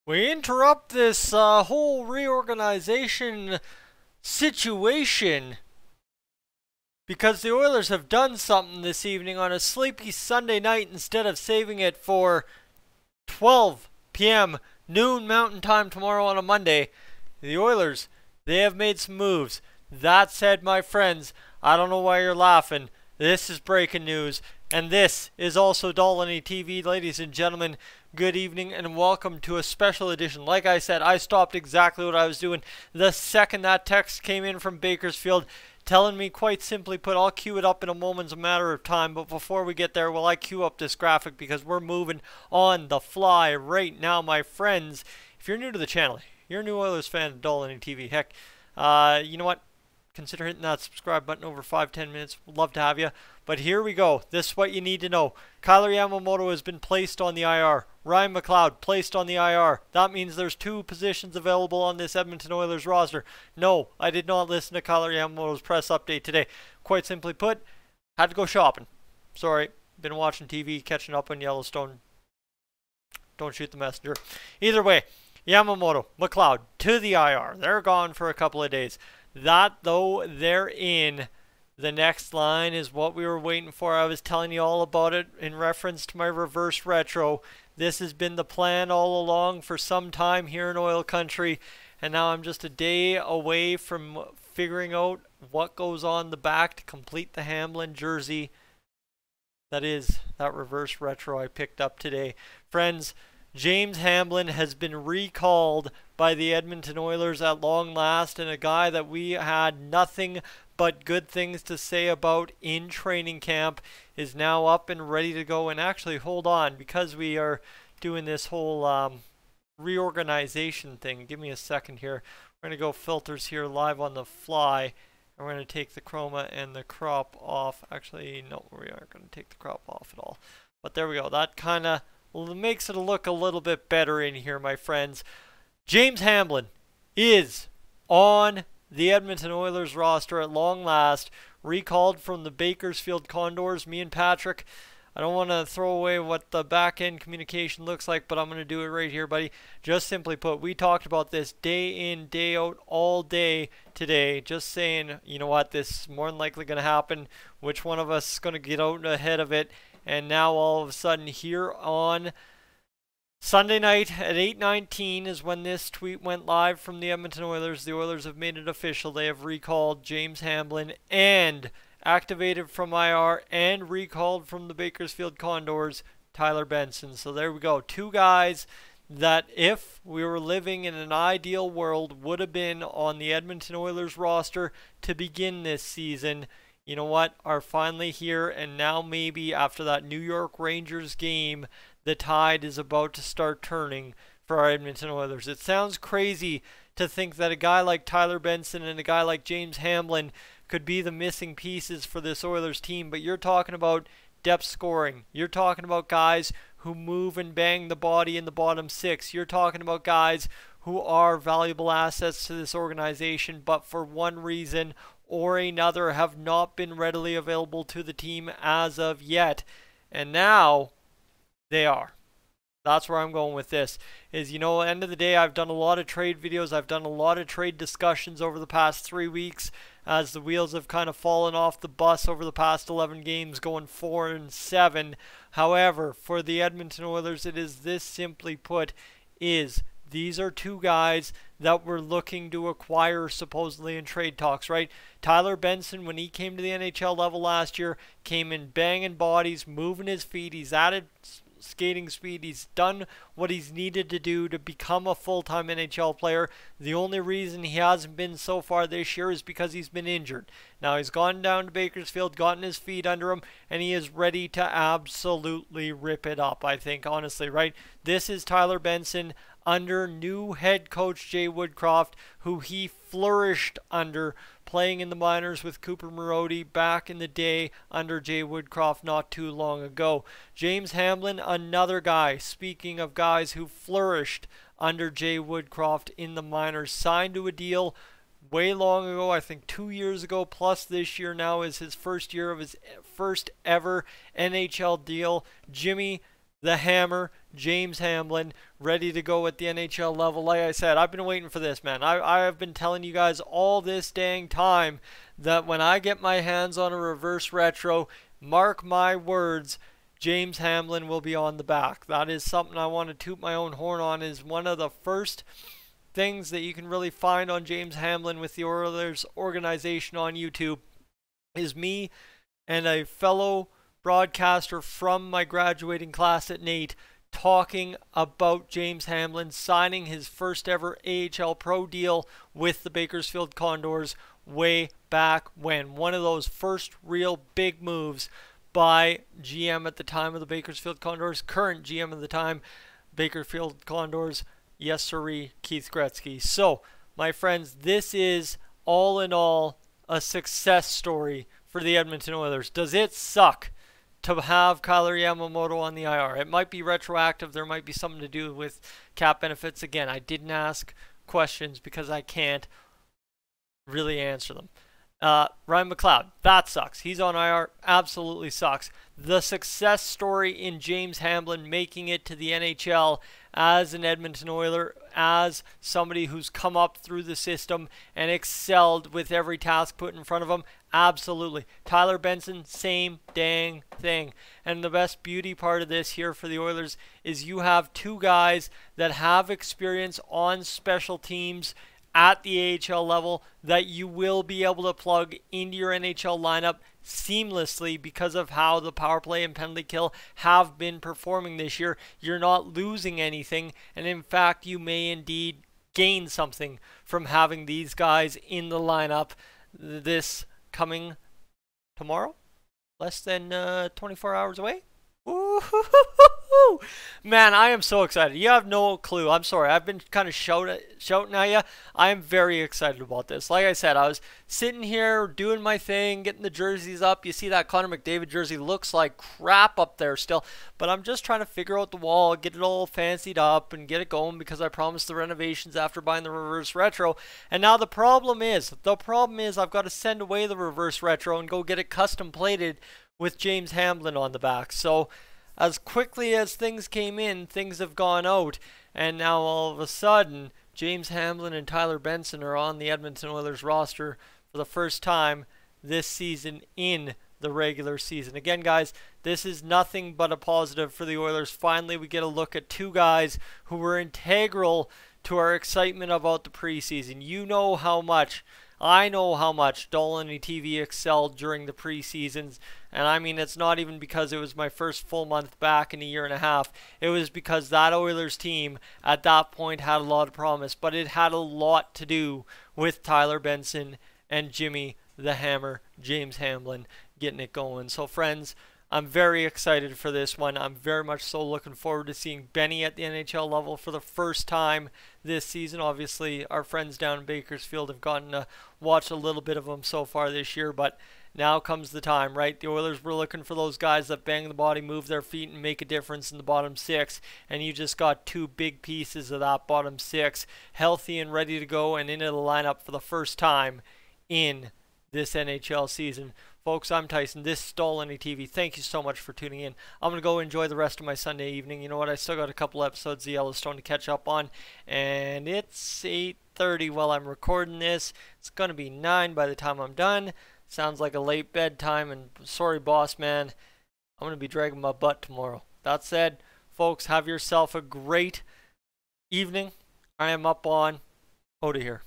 We interrupt this whole reorganization situation because the Oilers have done something this evening on a sleepy Sunday night instead of saving it for 12 p.m. noon Mountain Time tomorrow on a Monday. The Oilers, they have made some moves. That said, my friends, I don't know why you're laughing. This is breaking news, and this is also Dolynny TV. Ladies and gentlemen, good evening and welcome to a special edition. Like I said, I stopped exactly what I was doing the second that text came in from Bakersfield telling me, quite simply put, I'll cue it up in a moment's matter of time, but before we get there, I cue up this graphic because we're moving on the fly right now, my friends. If you're new to the channel, you're a new Oilers fan of Dolynny TV, heck, you know what? Consider hitting that subscribe button over 5-10 minutes. Would love to have you. But here we go. This is what you need to know. Kailer Yamamoto has been placed on the IR. Ryan McLeod placed on the IR. That means there's 2 positions available on this Edmonton Oilers roster. No, I did not listen to Kailer Yamamoto's press update today. Quite simply put, had to go shopping. Sorry, been watching TV, catching up on Yellowstone. Don't shoot the messenger. Either way, Yamamoto, McLeod to the IR. They're gone for a couple of days. That, though, they're in. The next line is what we were waiting for. I was telling you all about it in reference to my reverse retro. This has been the plan all along for some time here in oil country. And now I'm just a day away from figuring out what goes on the back to complete the Hamblin jersey. That is that reverse retro I picked up today. Friends, James Hamblin has been recalled by the Edmonton Oilers at long last, and a guy that we had nothing but good things to say about in training camp is now up and ready to go. And actually, hold on, because we are doing this whole reorganization thing. Give me a second here. We're going to go filters here live on the fly. And we're going to take the chroma and the crop off. Actually, no, we aren't going to take the crop off at all. But there we go. That kind of makes it look a little bit better in here, my friends. James Hamblin is on the Edmonton Oilers roster at long last, recalled from the Bakersfield Condors. Me and Patrick, I don't want to throw away what the back-end communication looks like, but I'm going to do it right here, buddy. Just simply put, we talked about this day in, day out, all day today. Just saying, you know what, this is more than likely going to happen. Which one of us is going to get out ahead of it? And now all of a sudden here on Sunday night at 8:19 is when this tweet went live from the Edmonton Oilers. The Oilers have made it official. They have recalled James Hamblin and activated from IR and recalled from the Bakersfield Condors Tyler Benson. So there we go. 2 guys that, if we were living in an ideal world, would have been on the Edmonton Oilers roster to begin this season. You know what, are finally here, and now maybe after that New York Rangers game, the tide is about to start turning for our Edmonton Oilers. It sounds crazy to think that a guy like Tyler Benson and a guy like James Hamblin could be the missing pieces for this Oilers team, but you're talking about depth scoring. You're talking about guys who move and bang the body in the bottom 6. You're talking about guys who are valuable assets to this organization, but for one reason or another have not been readily available to the team as of yet. And now they are. That's where I'm going with this. Is, you know, at the end of the day, I've done a lot of trade videos. I've done a lot of trade discussions over the past 3 weeks as the wheels have kind of fallen off the bus over the past 11 games, going 4-7. However, for the Edmonton Oilers, it is this, simply put, is these are 2 guys that we're looking to acquire supposedly in trade talks, right? Tyler Benson, when he came to the NHL level last year, came in banging bodies, moving his feet. He's added skating speed. He's done what he's needed to do to become a full-time NHL player. The only reason he hasn't been so far this year is because he's been injured. Now he's gone down to Bakersfield, gotten his feet under him, and he is ready to absolutely rip it up, I think, honestly, right? This is Tyler Benson under new head coach Jay Woodcroft, who he flourished under playing in the minors with Cooper Marody back in the day under Jay Woodcroft not too long ago. James Hamblin, another guy, speaking of guys who flourished under Jay Woodcroft in the minors, signed to a deal way long ago, I think 2 years ago, plus this year now is his first year of his first ever NHL deal. Jimmy, the Hammer, James Hamblin, ready to go at the NHL level. Like I said, I've been waiting for this, man. I have been telling you guys all this dang time that when I get my hands on a reverse retro, mark my words, James Hamblin will be on the back. That is something I want to toot my own horn on. Is one of the first things that you can really find on James Hamblin with the Oilers organization on YouTube is me and a fellow broadcaster from my graduating class at NAIT talking about James Hamblin signing his first ever AHL Pro deal with the Bakersfield Condors way back when. One of those first real big moves by GM at the time of the Bakersfield Condors, current GM at the time, Bakersfield Condors, yes sirree, Keith Gretzky. So, my friends, this is all in all a success story for the Edmonton Oilers. Does it suck to have Kailer Yamamoto on the IR? It might be retroactive. There might be something to do with cap benefits. Again, I didn't ask questions because I can't really answer them. Ryan McLeod, that sucks. He's on IR. Absolutely sucks. The success story in James Hamblin making it to the NHL as an Edmonton Oiler, as somebody who's come up through the system and excelled with every task put in front of him. Absolutely. Tyler Benson, same dang thing. And the best beauty part of this here for the Oilers is you have two guys that have experience on special teams at the AHL level that you will be able to plug into your NHL lineup seamlessly because of how the power play and penalty kill have been performing this year. You're not losing anything, and in fact, you may indeed gain something from having these guys in the lineup this coming tomorrow, less than 24 hours away. Woo-hoo-hoo-hoo-hoo. Man, I am so excited. You have no clue. I'm sorry. I've been kind of shouting at you. I am very excited about this. Like I said, I was sitting here doing my thing, getting the jerseys up. You see that Connor McDavid jersey looks like crap up there still. But I'm just trying to figure out the wall, get it all fancied up, and get it going because I promised the renovations after buying the reverse retro. And now the problem is I've got to send away the reverse retro and go get it custom plated with James Hamblin on the back. So as quickly as things came in, things have gone out, and now all of a sudden James Hamblin and Tyler Benson are on the Edmonton Oilers roster for the first time this season in the regular season. Again, guys, this is nothing but a positive for the Oilers. Finally, we get a look at two guys who were integral to our excitement about the preseason. You know how much, I know how much Dolynny TV excelled during the preseasons. And I mean, it's not even because it was my first full month back in a year and a half. It was because that Oilers team at that point had a lot of promise. But it had a lot to do with Tyler Benson and Jimmy the Hammer, James Hamblin, getting it going. So friends, I'm very excited for this one. I'm very much so looking forward to seeing Benny at the NHL level for the first time this season. Obviously, our friends down in Bakersfield have gotten to watch a little bit of him so far this year, but now comes the time, right? The Oilers were looking for those guys that bang the body, move their feet, and make a difference in the bottom six, and you just got two big pieces of that bottom six healthy and ready to go and into the lineup for the first time in this NHL season. Folks, I'm Tyson. This is Dolynny TV. Thank you so much for tuning in. I'm going to go enjoy the rest of my Sunday evening. You know what? I still got a couple episodes of Yellowstone to catch up on. And it's 8:30 while I'm recording this. It's going to be 9 by the time I'm done. Sounds like a late bedtime. And sorry, boss man. I'm going to be dragging my butt tomorrow. That said, folks, have yourself a great evening. I am up on out of here.